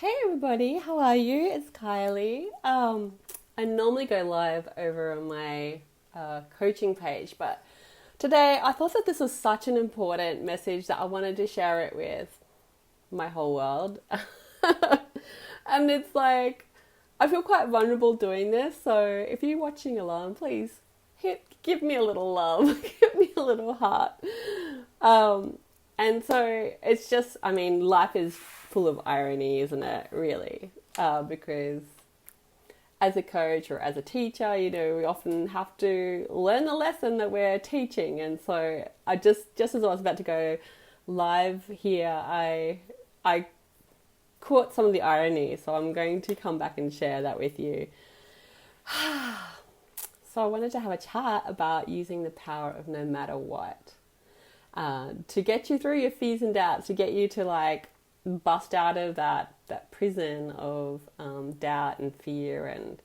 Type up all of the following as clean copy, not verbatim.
Hey everybody, how are you? It's Kylie. I normally go live over on my coaching page, but today I thought that this was such an important message that I wanted to share it with my whole world. And it's like, I feel quite vulnerable doing this, so if you're watching along, please give me a little love, give me a little heart. Um, and so it's just, I mean, life is full of irony, isn't it? Really, because as a coach or as a teacher, we often have to learn the lesson that we're teaching. And so I just as I was about to go live here, I caught some of the irony. So I'm going to come back and share that with you. So I wanted to have a chat about using the power of no matter what. To get you through your fears and doubts, to get you to like bust out of that prison of doubt and fear and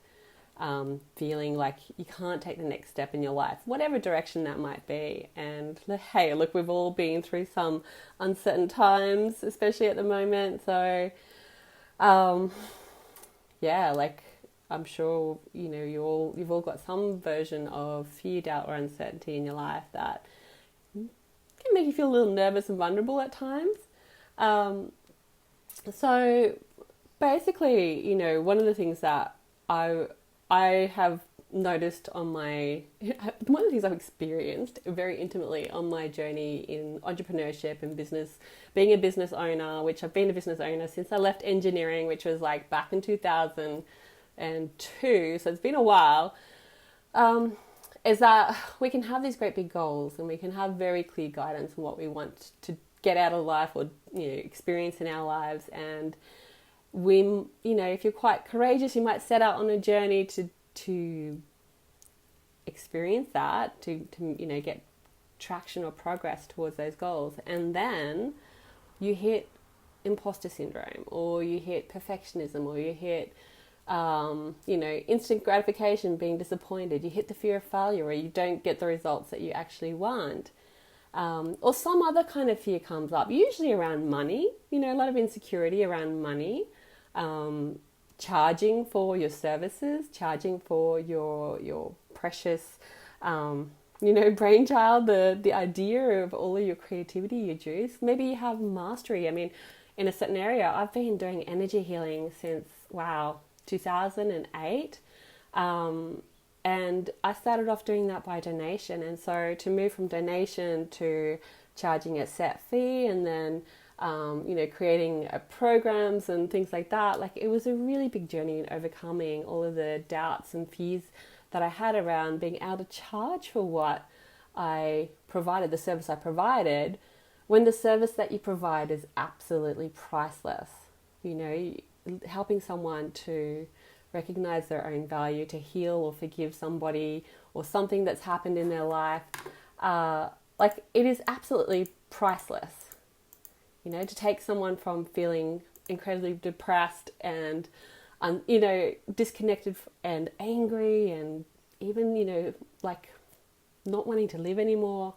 feeling like you can't take the next step in your life, whatever direction that might be. And hey, look, we've all been through some uncertain times, especially at the moment. So yeah, like I'm sure you've all got some version of fear, doubt, or uncertainty in your life that can make you feel a little nervous and vulnerable at times. So basically, one of the things that I have noticed on one of the things I've experienced very intimately on my journey in entrepreneurship and business, being a business owner, which I've been a business owner since I left engineering, which was like back in 2002. So it's been a while. Is that we can have these great big goals and we can have very clear guidance on what we want to get out of life or experience in our lives. And we, if you're quite courageous, you might set out on a journey to experience that, to get traction or progress towards those goals. And then you hit imposter syndrome, or you hit perfectionism, or you hit instant gratification, being disappointed, you hit the fear of failure, or you don't get the results that you actually want. Or some other kind of fear comes up, usually around money, a lot of insecurity around money, charging for your services, charging for your precious, brainchild, the idea of all of your creativity, your juice. Maybe you have mastery. I mean, in a certain area, I've been doing energy healing since, 2008. And I started off doing that by donation. And so to move from donation to charging a set fee and then, creating programs and things like that, like it was a really big journey in overcoming all of the doubts and fears that I had around being able to charge for what I provided, the service I provided, when the service that you provide is absolutely priceless. Helping someone to recognize their own value, to heal or forgive somebody or something that's happened in their life, like it is absolutely priceless. To take someone from feeling incredibly depressed and disconnected and angry and even like not wanting to live anymore,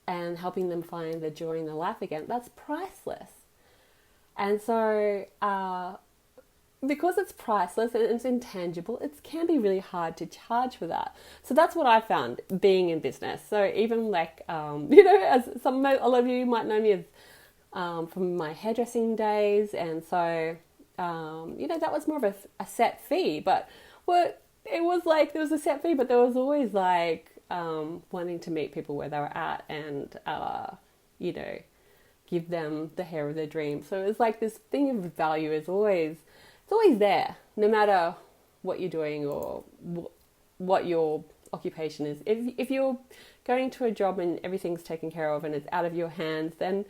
and helping them find the joy in their life again, that's priceless. And so because it's priceless and it's intangible, it can be really hard to charge for that. So that's what I found being in business. So even like, as a lot of you might know me as from my hairdressing days. And so, that was more of a set fee. But it was like there was a set fee, but there was always like wanting to meet people where they were at and, give them the hair of their dreams. So it's like this thing of value is always there, no matter what you're doing or what your occupation is. If you're going to a job and everything's taken care of and it's out of your hands, then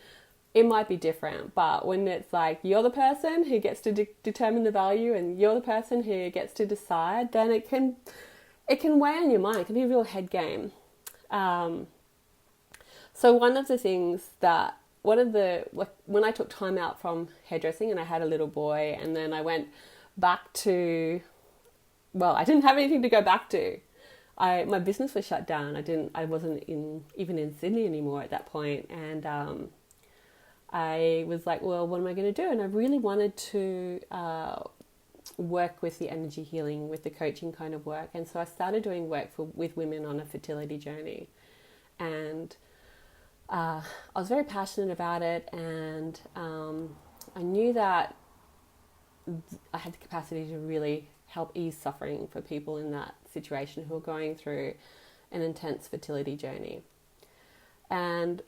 it might be different. But when it's like you're the person who gets to determine the value and you're the person who gets to decide, then it can weigh on your mind. It can be a real head game. So one of the things that when I took time out from hairdressing and I had a little boy, and then I went back to, I didn't have anything to go back to. My business was shut down. I wasn't even in Sydney anymore at that point. And I was like, well, what am I going to do? And I really wanted to work with the energy healing, with the coaching kind of work. And so I started doing work with women on a fertility journey. And I was very passionate about it, and I knew that I had the capacity to really help ease suffering for people in that situation who are going through an intense fertility journey. And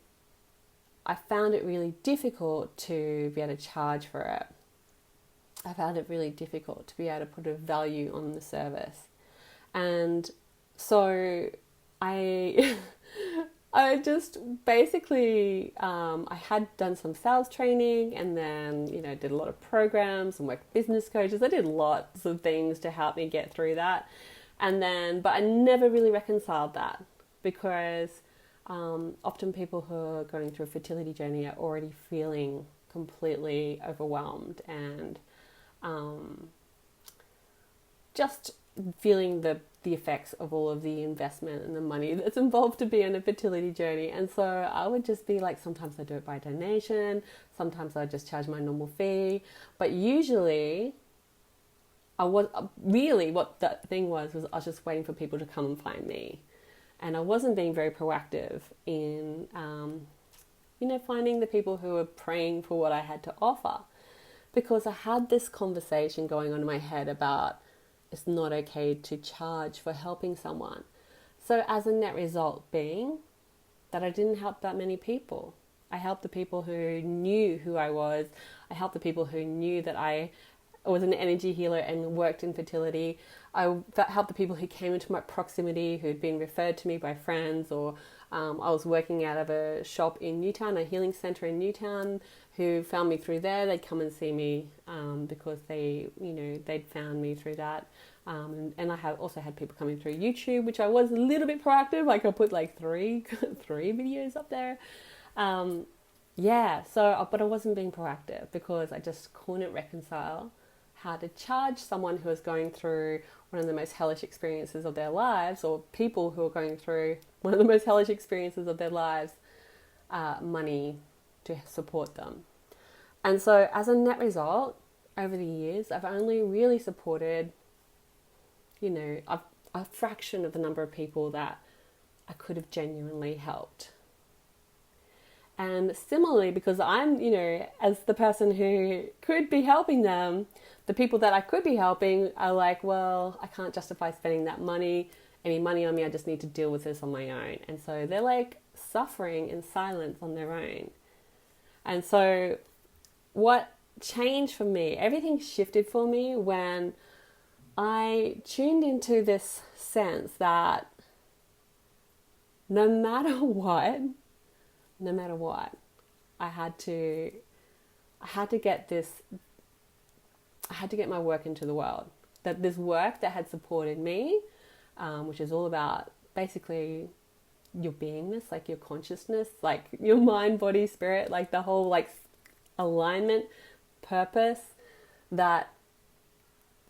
I found it really difficult to be able to charge for it. I found it really difficult to be able to put a value on the service. And so I I just basically, I had done some sales training, and then, did a lot of programs and worked with business coaches. I did lots of things to help me get through that. But I never really reconciled that, because often people who are going through a fertility journey are already feeling completely overwhelmed and just feeling the effects of all of the investment and the money that's involved to be on a fertility journey. And so I would just be like, sometimes I do it by donation, sometimes I just charge my normal fee. But usually what the thing was I was just waiting for people to come and find me. And I wasn't being very proactive in, finding the people who were praying for what I had to offer. Because I had this conversation going on in my head about, it's not okay to charge for helping someone. So as a net result being that I didn't help that many people. I helped the people who knew who I was. I helped the people who knew that I was an energy healer and worked in fertility. I helped the people who came into my proximity, who'd been referred to me by friends, or I was working out of a shop in Newtown, a healing center in Newtown, who found me through there. They'd come and see me because they'd found me through that. And I have also had people coming through YouTube, which I was a little bit proactive. Like I put like three videos up there. But I wasn't being proactive because I just couldn't reconcile how to charge someone who is going through one of the most hellish experiences of their lives, or people who are going through one of the most hellish experiences of their lives, money to support them. And so as a net result, over the years, I've only really supported, a fraction of the number of people that I could have genuinely helped. And similarly, because I'm, as the person who could be helping them, the people that I could be helping are like, well, I can't justify spending any money on me. I just need to deal with this on my own. And so they're like suffering in silence on their own. And so what changed for me, everything shifted for me when I tuned into this sense that no matter what, I had to get my work into the world. That this work that had supported me, which is all about basically your beingness, like your consciousness, like your mind, body, spirit, like the whole like alignment, purpose, that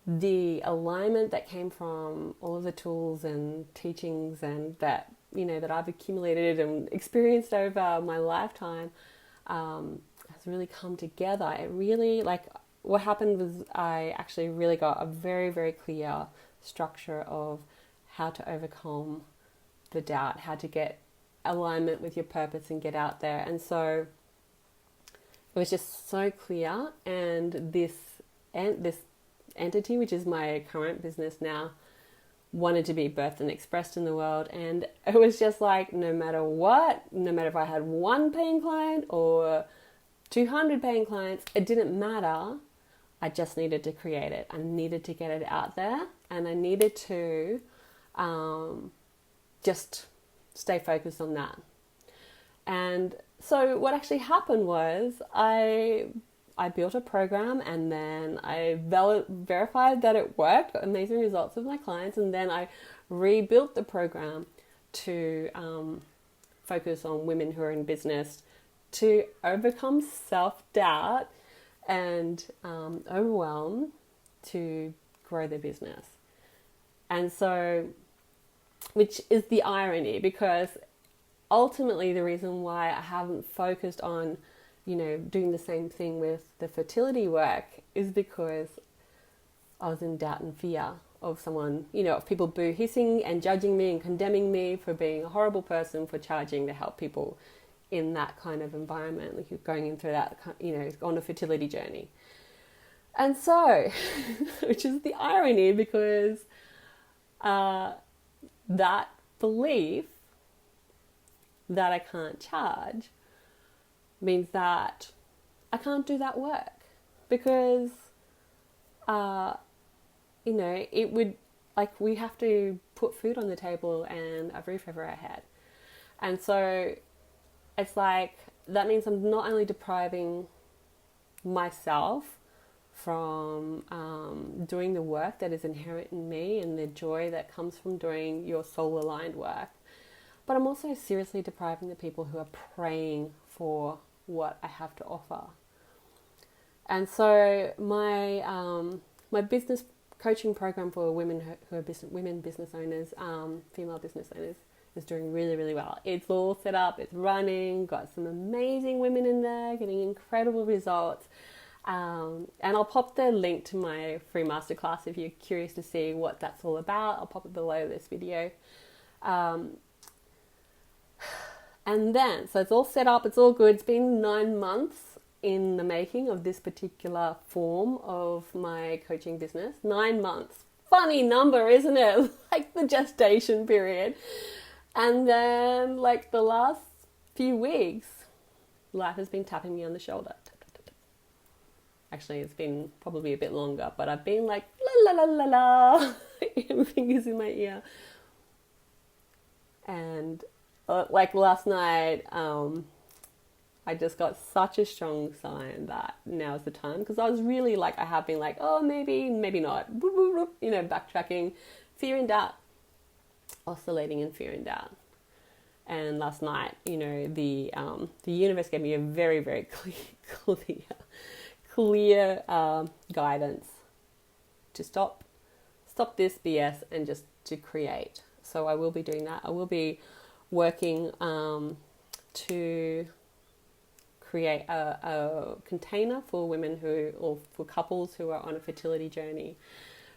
the alignment that came from all of the tools and teachings and that I've accumulated and experienced over my lifetime has really come together. It really, what happened was I actually really got a very, very clear structure of how to overcome the doubt, how to get alignment with your purpose and get out there. And so it was just so clear. And this entity, which is my current business now, wanted to be birthed and expressed in the world. And it was just like, no matter what, no matter if I had one paying client or 200 paying clients, it didn't matter. I just needed to create it. I needed to get it out there, and I needed to just stay focused on that. And so what actually happened was I built a program, and then I verified that it worked, got amazing results with my clients, and then I rebuilt the program to focus on women who are in business to overcome self-doubt and overwhelm to grow their business. And so, which is the irony, because ultimately the reason why I haven't focused on doing the same thing with the fertility work is because I was in doubt and fear of someone, of people hissing and judging me and condemning me for being a horrible person for charging to help people in that kind of environment, like going in through that, on a fertility journey. And so, which is the irony, because that belief that I can't charge means that I can't do that work, because it would, like, we have to put food on the table and a roof over our head. And so it's like, that means I'm not only depriving myself from doing the work that is inherent in me and the joy that comes from doing your soul aligned work, but I'm also seriously depriving the people who are praying for what I have to offer. And so my business coaching program for women who are women business owners, female business owners, is doing really, really well. It's all set up, it's running, got some amazing women in there, getting incredible results. And I'll pop the link to my free masterclass if you're curious to see what that's all about. I'll pop it below this video. And then, so it's all set up, it's all good. It's been 9 months in the making of this particular form of my coaching business. 9 months. Funny number, isn't it? Like the gestation period. And then, like, the last few weeks, life has been tapping me on the shoulder. Actually, it's been probably a bit longer, but I've been like, la la la la la, fingers in my ear. And like last night, I just got such a strong sign that now's the time, because I was really like, I have been like, oh, maybe not, backtracking, fear and doubt, oscillating in fear and doubt. And last night, the universe gave me a very, very clear guidance to stop this BS and just to create. So I will be doing that. I will be working to create a container for women or for couples who are on a fertility journey.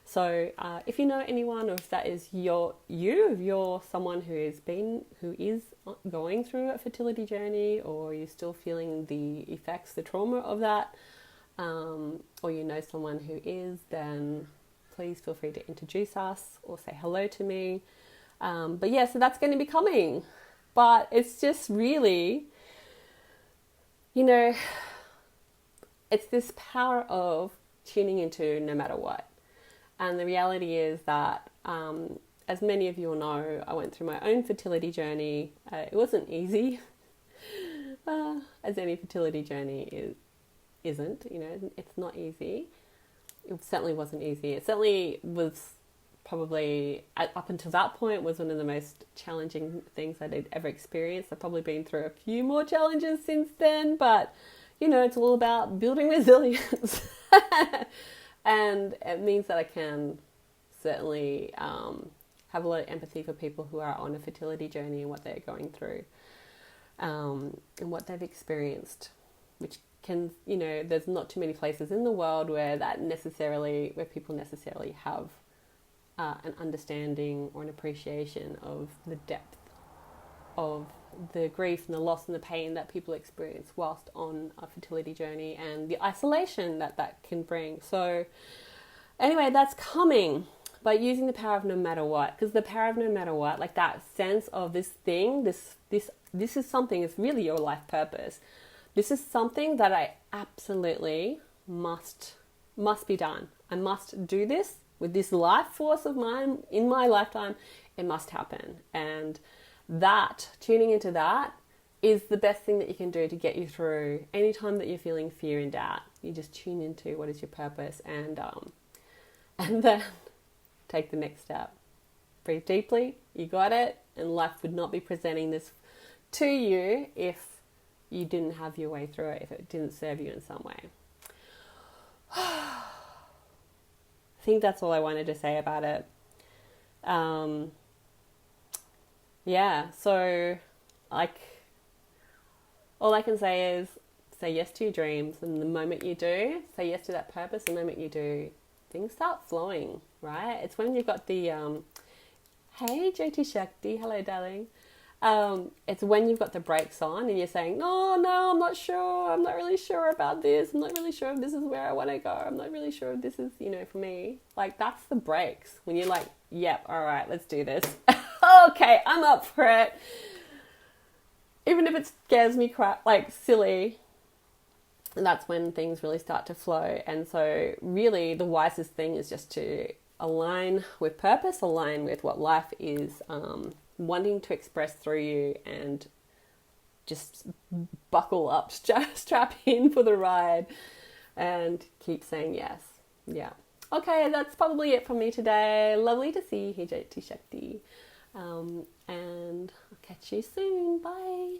So if you know anyone, or if that is if you're someone who is going through a fertility journey, or you're still feeling the effects, the trauma of that, or you know someone who is, then please feel free to introduce us or say hello to me. But yeah, so that's going to be coming. But it's just really, it's this power of tuning into no matter what. And the reality is that, as many of you will know, I went through my own fertility journey. It wasn't easy, as any fertility journey isn't. It's not easy. It certainly wasn't easy. It certainly was probably, up until that point, was one of the most challenging things I'd ever experienced. I've probably been through a few more challenges since then, but, it's all about building resilience. And it means that I can certainly have a lot of empathy for people who are on a fertility journey and what they're going through, and what they've experienced, which can, there's not too many places in the world where people necessarily have an understanding or an appreciation of the depth of the grief and the loss and the pain that people experience whilst on a fertility journey, and the isolation that can bring. So anyway, that's coming, but using the power of no matter what, because the power of no matter what, like that sense of this thing, this is something, it's really your life purpose. This is something that I absolutely must be done. I must do this with this life force of mine in my lifetime. It must happen. And that, tuning into that, is the best thing that you can do to get you through any time that you're feeling fear and doubt. You just tune into what is your purpose, and then take the next step. Breathe deeply. You got it. And life would not be presenting this to you if you didn't have your way through it, if it didn't serve you in some way. I think that's all I wanted to say about it. So, like, all I can say is say yes to your dreams. And the moment you do, say yes to that purpose, the moment you do, things start flowing, right? It's when you've got the, hey, JT Shakti, hello, darling. It's when you've got the brakes on and you're saying, no, I'm not sure. I'm not really sure about this. I'm not really sure if this is where I want to go. I'm not really sure if this is, for me. Like, that's the brakes. When you're like, yep, all right, let's do this. Okay, I'm up for it. Even if it scares me silly, that's when things really start to flow. And so really the wisest thing is just to align with purpose, align with what life is wanting to express through you, and just buckle up, strap in for the ride, and keep saying yes. Yeah. Okay, that's probably it from me today. Lovely to see you here, JT Shakti. And I'll catch you soon. Bye.